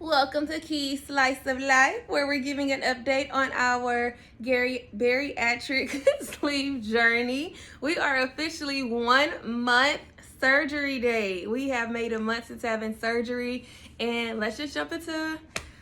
Welcome to Key Slice of Life, where we're giving an update on our bariatric sleeve journey. We are officially 1 month surgery day. We have made a month since having surgery, and let's just jump into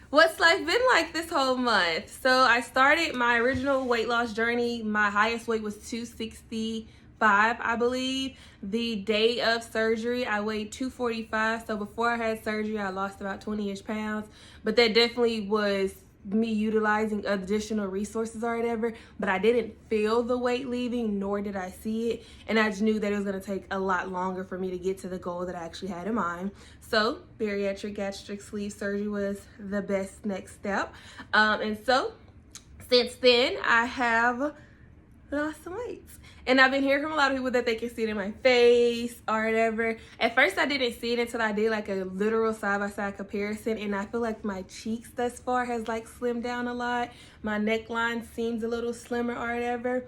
what's life been like this whole month. So I started my original weight loss journey. My highest weight was 265, I believe. The day of surgery, I weighed 245. So before I had surgery, I lost about 20-ish pounds. But that definitely was me utilizing additional resources or whatever. But I didn't feel the weight leaving, nor did I see it. And I just knew that it was going to take a lot longer for me to get to the goal that I actually had in mind. So bariatric gastric sleeve surgery was the best next step. And so since then, I have lost some weight. And I've been hearing from a lot of people that they can see it in my face or whatever. At first, I didn't see it until I did like a literal side-by-side comparison. And I feel like my cheeks thus far has like slimmed down a lot. My neckline seems a little slimmer or whatever.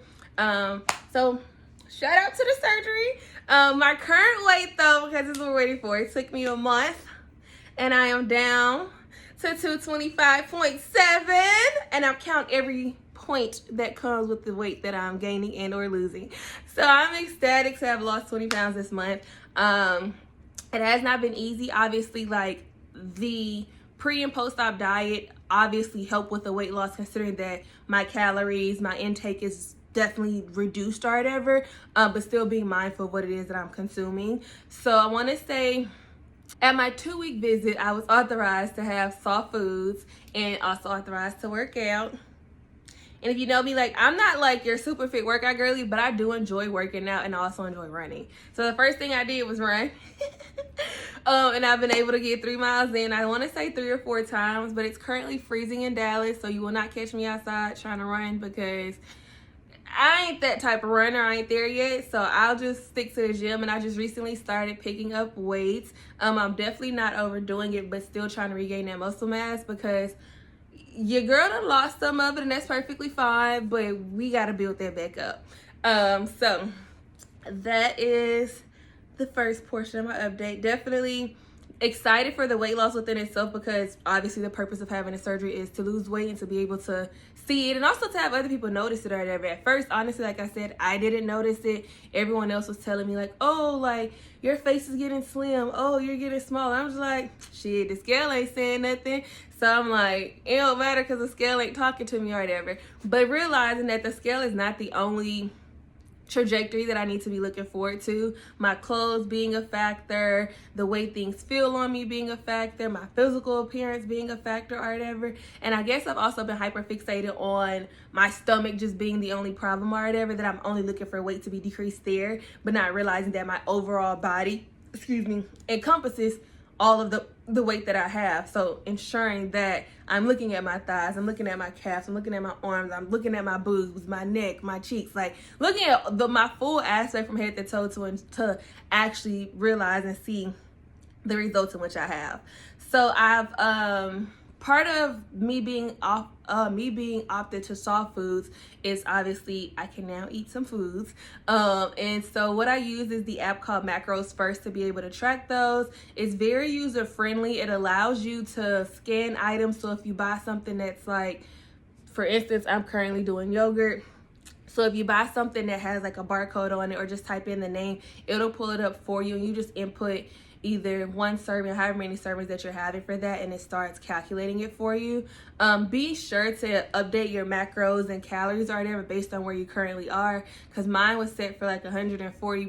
So shout out to the surgery. My current weight though, because this is what we're waiting for, it took me a month. And I am down to 225.7. And I'm counting every point that comes with the weight that I'm gaining and or losing. So I'm ecstatic to have lost 20 pounds this month. It has not been easy. Obviously, like the pre and post-op diet obviously helped with the weight loss, considering that my calories, my intake is definitely reduced or whatever, but still being mindful of what it is that I'm consuming. So I want to say at my 2-week visit, I was authorized to have soft foods and also authorized to work out. And if you know me, like, I'm not like your super fit workout girly, but I do enjoy working out and I also enjoy running. So the first thing I did was run. And I've been able to get 3 miles in. I want to say 3 or 4 times, but it's currently freezing in Dallas. So you will not catch me outside trying to run because I ain't that type of runner. I ain't there yet. So I'll just stick to the gym. And I just recently started picking up weights. I'm definitely not overdoing it, but still trying to regain that muscle mass because your girl done lost some of it, and that's perfectly fine, but we got to build that back up. So that is the first portion of my update. Definitely excited for the weight loss within itself because obviously the purpose of having a surgery is to lose weight and to be able to see it and also to have other people notice it or whatever. At first, honestly, like I said, I didn't notice it. Everyone else was telling me like, oh, like your face is getting slim. Oh, you're getting smaller. I'm just like, shit, the scale ain't saying nothing. So I'm like, it don't matter because the scale ain't talking to me or whatever. But realizing that the scale is not the only trajectory that I need to be looking forward to. My clothes being a factor, the way things feel on me being a factor, my physical appearance being a factor or whatever. And I guess I've also been hyper fixated on my stomach just being the only problem or whatever, that I'm only looking for weight to be decreased there, but not realizing that my overall body, encompasses all of the weight that I have. So ensuring that I'm looking at my thighs, I'm looking at my calves, I'm looking at my arms, I'm looking at my boobs, my neck, my cheeks, like looking at my full aspect from head to toe to actually realize and see the results in which I have. So I've part of me being opted to soft foods is obviously I can now eat some foods. And so what I use is the app called MacrosFirst to be able to track those. It's very user friendly. It allows you to scan items. So if you buy something that's like, for instance, I'm currently doing yogurt. So if you buy something that has like a barcode on it or just type in the name, it'll pull it up for you and you just input either one serving, however many servings that you're having for that, and it starts calculating it for you. Be sure to update your macros and calories or whatever based on where you currently are, because mine was set for like 140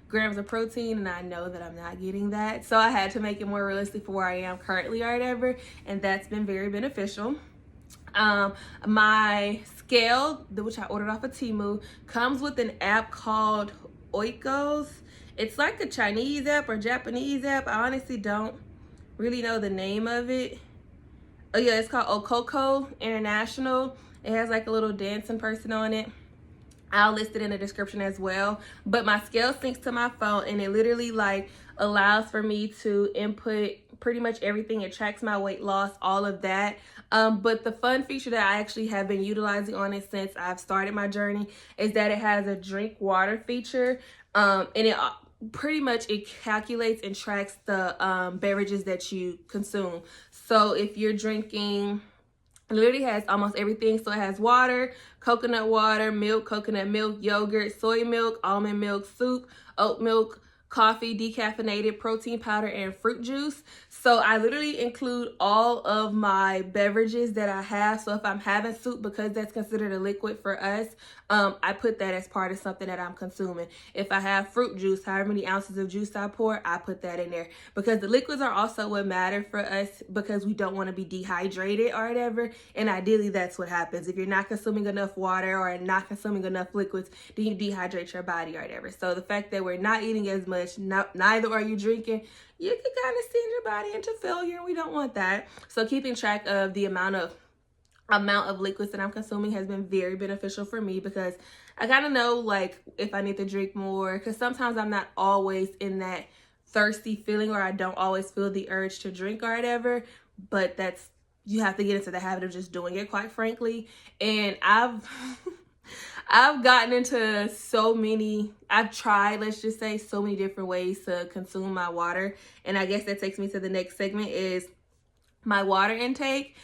grams of protein, and I know that I'm not getting that. So I had to make it more realistic for where I am currently or whatever, and that's been very beneficial. My scale, which I ordered off of Temu, comes with an app called Okok. It's like a Chinese app or Japanese app. I honestly don't really know the name of it. Oh yeah, it's called Okok International. It has like a little dancing person on it. I'll list it in the description as well. But my scale syncs to my phone and it literally like allows for me to input pretty much everything. It tracks my weight loss, all of that. But the fun feature that I actually have been utilizing on it since I've started my journey is that it has a drink water feature. And it pretty much it calculates and tracks the beverages that you consume. So if you're drinking, it literally has almost everything. So it has water, milk, coconut milk, yogurt, soy milk, almond milk, soup, oat milk, coffee, decaffeinated, protein powder, and fruit juice. So I literally include all of my beverages that I have. So if I'm having soup, because that's considered a liquid for us, I put that as part of something that I'm consuming. If I have fruit juice, however many ounces of juice I pour, I put that in there, because the liquids are also what matter for us, because we don't want to be dehydrated or whatever. And ideally that's what happens. If you're not consuming enough water or not consuming enough liquids, then you dehydrate your body or whatever. So the fact that we're not eating as much, neither are you drinking, you can kind of send your body into failure, and we don't want that. So keeping track of the amount of liquids that I'm consuming has been very beneficial for me, because I kind of know like if I need to drink more, because sometimes I'm not always in that thirsty feeling, or I don't always feel the urge to drink or whatever. But that's, you have to get into the habit of just doing it, quite frankly. And I've gotten into I've tried, let's just say, so many different ways to consume my water. And I guess that takes me to the next segment, is my water intake.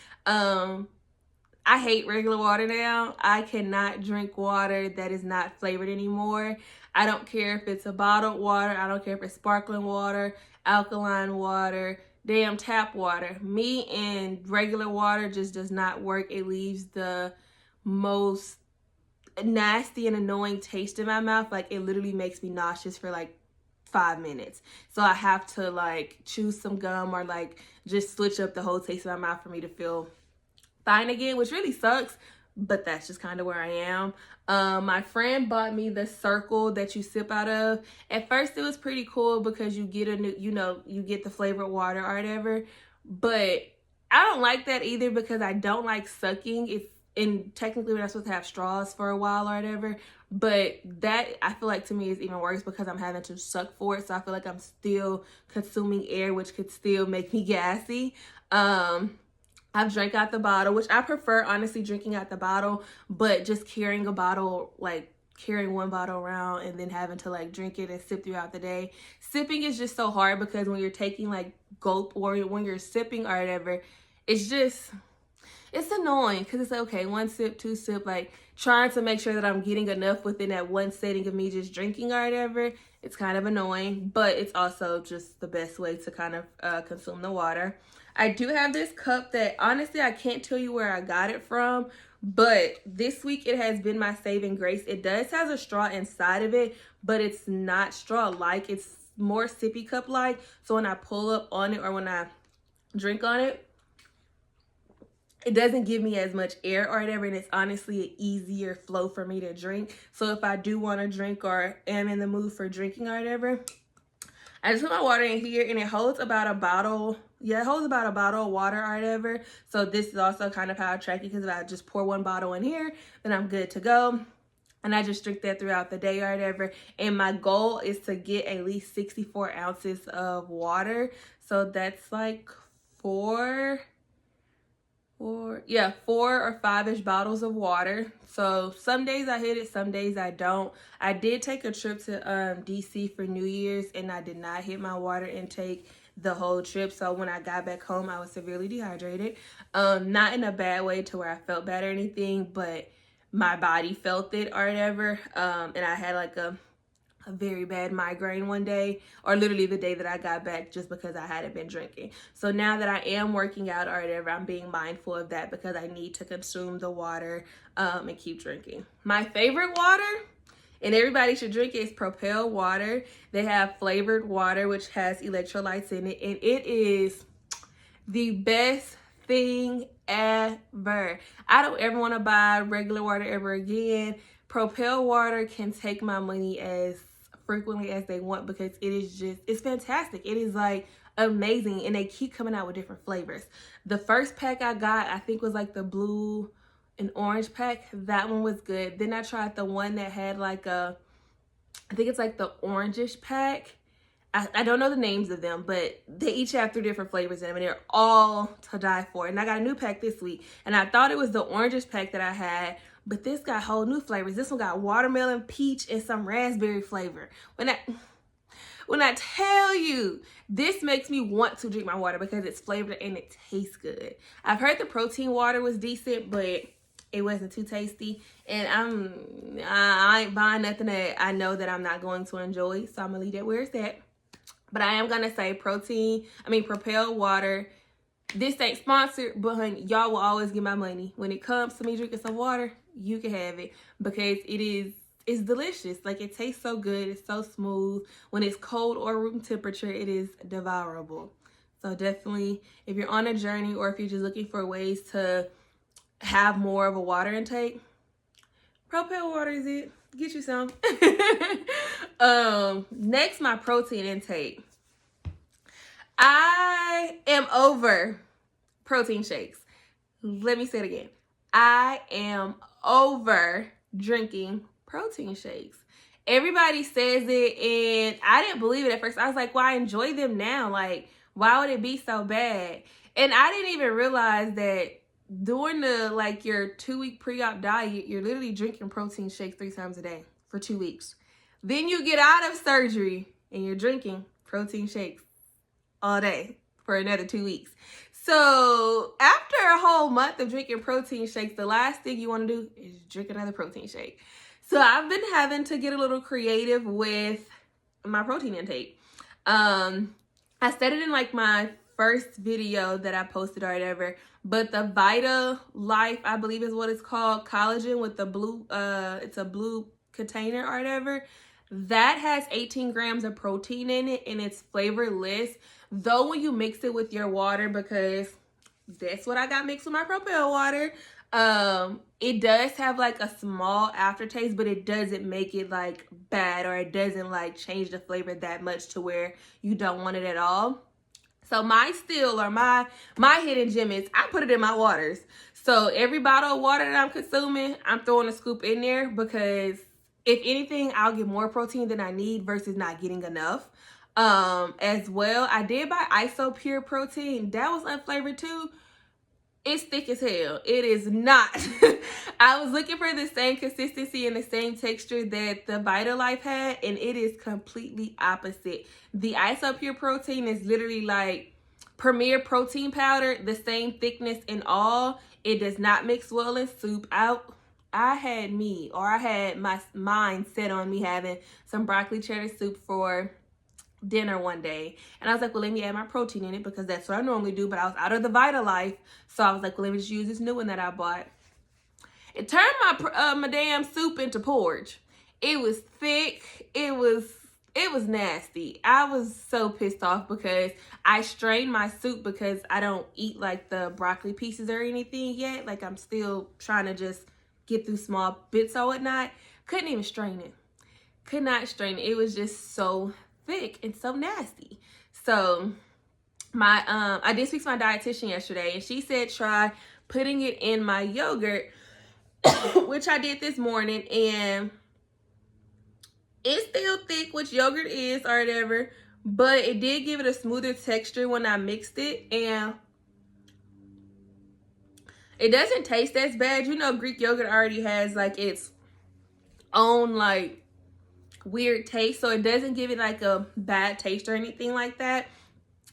I hate regular water now. I cannot drink water that is not flavored anymore. I don't care if it's a bottled water. I don't care if it's sparkling water, alkaline water, damn tap water. Me and regular water just does not work. It leaves the most nasty and annoying taste in my mouth. Like, it literally makes me nauseous for like 5 minutes. So I have to like chew some gum or like just switch up the whole taste of my mouth for me to feel fine again, which really sucks, but that's just kind of where I am. My friend bought me the circle that you sip out of. At first it was pretty cool because you get a new, you get the flavored water or whatever, but I don't like that either, because I don't like sucking. And technically we're not supposed to have straws for a while or whatever, but that, I feel like, to me is even worse, because I'm having to suck for it. So I feel like I'm still consuming air, which could still make me gassy. I've drank out the bottle, which I prefer, honestly, drinking out the bottle, but just carrying a bottle, like carrying one bottle around and then having to like drink it and sip throughout the day. Sipping is just so hard, because when you're taking like gulp, or when you're sipping or whatever, it's annoying, because it's like, okay, 1 sip, 2 sip, like trying to make sure that I'm getting enough within that one setting of me just drinking or whatever. It's kind of annoying, but it's also just the best way to kind of consume the water. I do have this cup that, honestly, I can't tell you where I got it from, but this week it has been my saving grace. It does have a straw inside of it, but it's not straw-like. It's more sippy cup-like. So when I pull up on it or when I drink on it, it doesn't give me as much air or whatever, and it's honestly an easier flow for me to drink. So if I do want to drink or am in the mood for drinking or whatever, I just put my water in here, and it holds about a bottle. Yeah, it holds about a bottle of water or whatever. So this is also kind of how I track it, because if I just pour one bottle in here, then I'm good to go. And I just drink that throughout the day or whatever. And my goal is to get at least 64 ounces of water. So that's like 4 or 5-ish bottles of water. So some days I hit it, some days I don't. I did take a trip to DC for New Year's, and I did not hit my water intake the whole trip. So when I got back home, I was severely dehydrated. Not in a bad way to where I felt bad or anything, but my body felt it or whatever. And I had like a very bad migraine one day, or literally the day that I got back, just because I hadn't been drinking. So now that I am working out or whatever, I'm being mindful of that, because I need to consume the water and keep drinking. My favorite water, and everybody should drink it, is Propel water. They have flavored water, which has electrolytes in it, and it is the best thing ever. I don't ever want to buy regular water ever again. Propel water can take my money as frequently as they want, because it's fantastic. It is like amazing, and they keep coming out with different flavors. The first pack I got, I think, was like the blue and orange pack. That one was good. Then I tried the one that had like I think it's like the orangish pack. I don't know the names of them, but they each have 3 different flavors in them, and they're all to die for. And I got a new pack this week, and I thought it was the orangish pack that I had, but this got whole new flavors. This one got watermelon, peach, and some raspberry flavor. When I tell you, this makes me want to drink my water because it's flavored and it tastes good. I've heard the protein water was decent, but it wasn't too tasty. And I ain't buying nothing that I know that I'm not going to enjoy. So I'm gonna leave that where it's at. But I am gonna say Propel water. This ain't sponsored, but honey, y'all will always get my money. When it comes to me drinking some water, you can have it because it's delicious. Like, it tastes so good. It's so smooth. When it's cold or room temperature, it is devourable. So definitely, if you're on a journey or if you're just looking for ways to have more of a water intake, Propel water is it. Get you some. Next, my protein intake. I am over protein shakes. Let me say it again. I am over drinking protein shakes. Everybody says it, and I didn't believe it at first. I was like, well, I enjoy them now. Like, why would it be so bad? And I didn't even realize that during your 2-week pre-op diet, you're literally drinking protein shakes 3 times a day for 2 weeks. Then you get out of surgery and you're drinking protein shakes all day for another 2 weeks. So after a whole month of drinking protein shakes, the last thing you want to do is drink another protein shake. So I've been having to get a little creative with my protein intake. I said it in like my first video that I posted or whatever, but the VitaLife, I believe is what it's called, collagen with the blue, it's a blue container or whatever, that has 18 grams of protein in it and it's flavorless. Though when you mix it with your water, because that's what I got mixed with my Propel water, it does have like a small aftertaste, but it doesn't make it like bad, or it doesn't like change the flavor that much to where you don't want it at all. So my steal, or my hidden gem, is I put it in my waters. So every bottle of water that I'm consuming, I'm throwing a scoop in there, because if anything, I'll get more protein than I need versus not getting enough. As well, I did buy Isopure protein. That was unflavored too. It's thick as hell. It is not. I was looking for the same consistency and the same texture that the VitaLife had, and it is completely opposite. The Isopure protein is literally like Premier protein powder, the same thickness and all. It does not mix well in soup. I had my mind set on me having some broccoli cheddar soup for dinner one day, and I was like, well, let me add my protein in it because that's what I normally do. But I was out of the VitaLife, so I was like, well, let me just use this new one that I bought. It turned my damn soup into porridge. It was thick. It was nasty. I was so pissed off because I strained my soup because I don't eat like the broccoli pieces or anything yet. Like, I'm still trying to just get through small bits or whatnot. Couldn't even strain it. Could not strain it. It was just so thick and so nasty. So I did speak to my dietitian yesterday, and she said try putting it in my yogurt, which I did this morning, and it's still thick, which yogurt is or whatever, but it did give it a smoother texture when I mixed it, and it doesn't taste as bad. You know, Greek yogurt already has like its own like weird taste, so it doesn't give it like a bad taste or anything like that.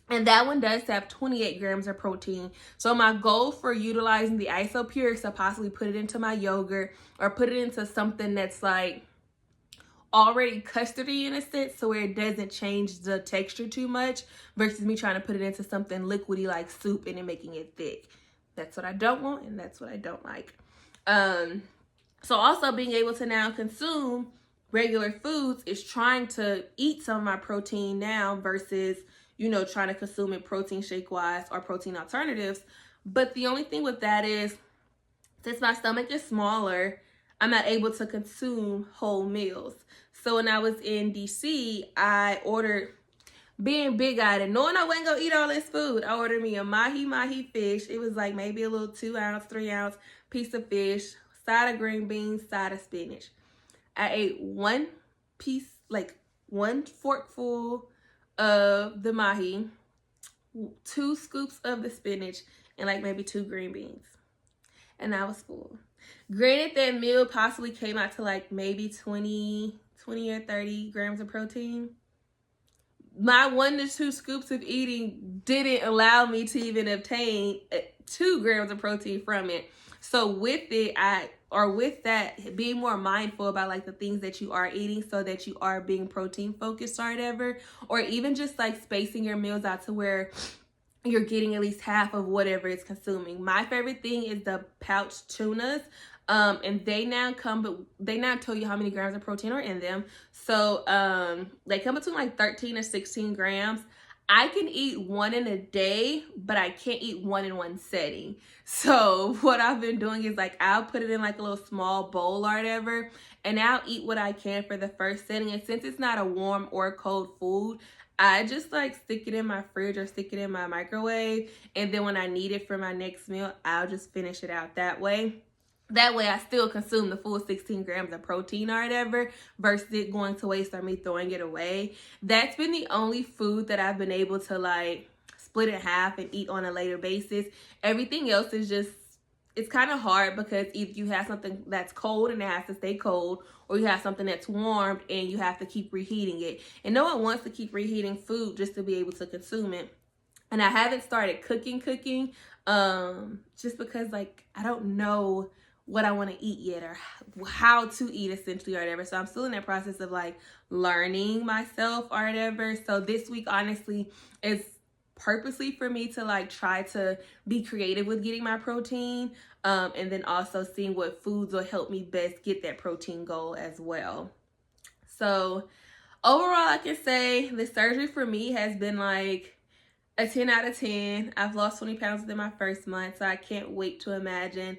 And that one does have 28 grams of protein. So my goal for utilizing the Isopure is to possibly put it into my yogurt, or put it into something that's like already custardy in a sense, so where it doesn't change the texture too much, versus me trying to put it into something liquidy like soup and then making it thick. That's what I don't want, and that's what I don't like. So also being able to now consume regular foods is trying to eat some of my protein now versus, you know, trying to consume it protein shake wise or protein alternatives. But the only thing with that is, since my stomach is smaller, I'm not able to consume whole meals. So when I was in DC, I ordered, being big-eyed and knowing I wasn't gonna eat all this food, I ordered me a mahi fish. It was like maybe a little 2-ounce, 3-ounce piece of fish, side of green beans, side of spinach. I ate one piece, like one forkful of the mahi, 2 scoops of the spinach, and like maybe 2 green beans. And I was full. Granted, that meal possibly came out to like maybe 20 or 30 grams of protein. my 1 to 2 scoops of eating didn't allow me to even obtain 2 grams of protein from it. So with that, being more mindful about like the things that you are eating so that you are being protein focused or whatever, or even just like spacing your meals out to where you're getting at least half of whatever it's consuming. My favorite thing is the pouch tunas. And they now tell you how many grams of protein are in them. So they come between like 13 or 16 grams. I can eat 1 in a day, but I can't eat 1 in one setting. So what I've been doing is like, I'll put it in like a little small bowl or whatever, and I'll eat what I can for the first setting. And since it's not a warm or cold food, I just like stick it in my fridge or stick it in my microwave. And then when I need it for my next meal, I'll just finish it out that way. That way I still consume the full 16 grams of protein or whatever versus it going to waste or me throwing it away. That's been the only food that I've been able to like split in half and eat on a later basis. Everything else is just, it's kind of hard because either you have something that's cold and it has to stay cold, or you have something that's warmed and you have to keep reheating it. And no one wants to keep reheating food just to be able to consume it. And I haven't started cooking just because like I don't know what I want to eat yet or how to eat essentially or whatever. So I'm still in that process of like learning myself or whatever. So this week honestly is purposely for me to like try to be creative with getting my protein, and then also seeing what foods will help me best get that protein goal as well. So overall, I can say the surgery for me has been like a 10 out of 10. I've lost 20 pounds within my first month, so I can't wait to imagine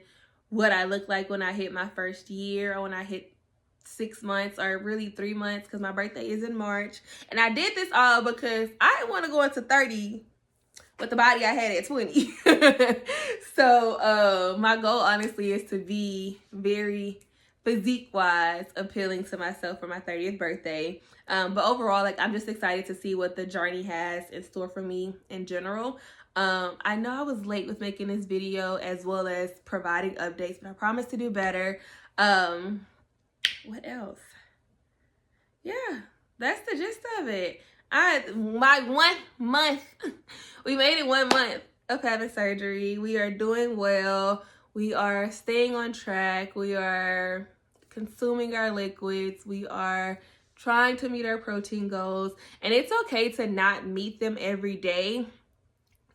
what I look like when I hit my first year, or when I hit 6 months, or really 3 months, because my birthday is in March. And I did this all because I didn't want to go into 30 with the body I had at 20. So my goal honestly is to be very physique-wise appealing to myself for my 30th birthday. But overall, like, I'm just excited to see what the journey has in store for me in general. I know I was late with making this video as well as providing updates, but I promise to do better. What else? Yeah, that's the gist of it. My 1 month, we made it 1 month of having surgery. We are doing well. We are staying on track. We are consuming our liquids. We are trying to meet our protein goals. And it's okay to not meet them every day.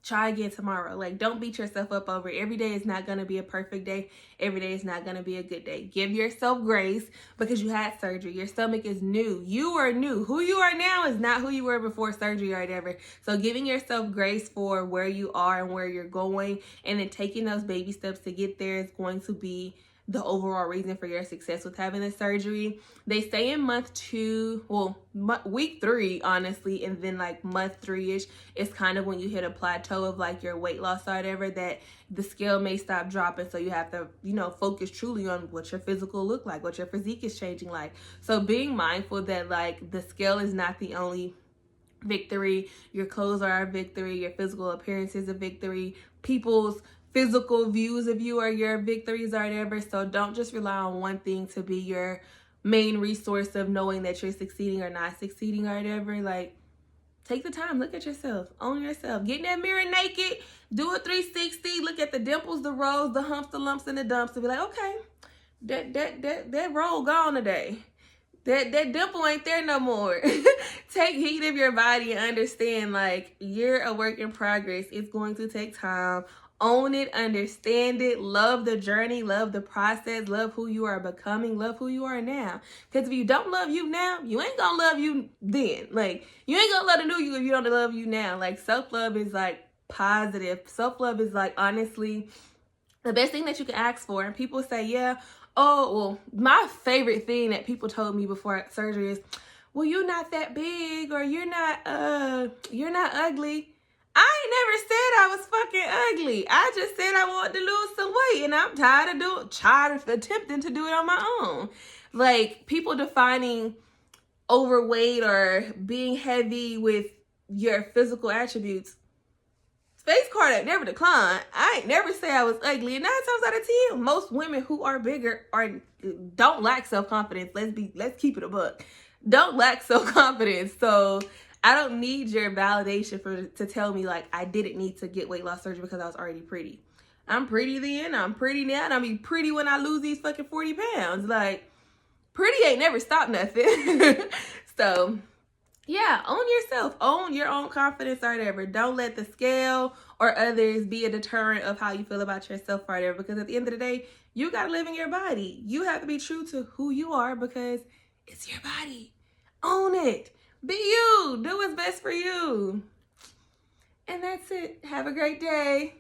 Try again tomorrow. Like, don't beat yourself up over it. Every day is not going to be a perfect day. Every day is not going to be a good day. Give yourself grace because you had surgery. Your stomach is new. You are new. Who you are now is not who you were before surgery or whatever. So giving yourself grace for where you are and where you're going, and then taking those baby steps to get there, is going to be the overall reason for your success with having the surgery. They say in month 2, well, week 3, honestly, and then like month 3-ish is kind of when you hit a plateau of like your weight loss or whatever, that the scale may stop dropping. So you have to, focus truly on what your physical look like, what your physique is changing like. So being mindful that like the scale is not the only victory. Your clothes are a victory. Your physical appearance is a victory. People's physical views of you are your victories or whatever. So don't just rely on one thing to be your main resource of knowing that you're succeeding or not succeeding or whatever. Like, take the time, look at yourself, own yourself, get in that mirror naked, do a 360, look at the dimples, the rolls, the humps, the lumps, and the dumps, and be like, okay, that roll gone today. That dimple ain't there no more. Take heed of your body and understand, like, you're a work in progress. It's going to take time. Own it, understand it, love the journey, love the process, love who you are becoming, love who you are now. Because if you don't love you now, you ain't gonna love you then. Like, you ain't gonna love the new you if you don't love you now. Like, self-love is like positive. Self-love is like, honestly, the best thing that you can ask for. And people say, yeah, oh, well, my favorite thing that people told me before surgery is, well, you're not that big, or you're not ugly. I ain't never said I was fucking ugly. I just said I wanted to lose some weight, and I'm tired of attempting to do it on my own. Like, people defining overweight or being heavy with your physical attributes, space card ain't never declined. I ain't never say I was ugly. And 9 times out of 10, most women who are bigger don't lack self-confidence. Let's keep it a buck. Don't lack self-confidence. So I don't need your validation to tell me like I didn't need to get weight loss surgery because I was already pretty. I'm pretty then, I'm pretty now, and I'll be pretty when I lose these fucking 40 pounds. Like, pretty ain't never stopped nothing. So, yeah, own yourself. Own your own confidence or whatever. Don't let the scale or others be a deterrent of how you feel about yourself or whatever. Because at the end of the day, you got to live in your body. You have to be true to who you are because it's your body. Own it. Be you. Do what's best for you. And that's it. Have a great day.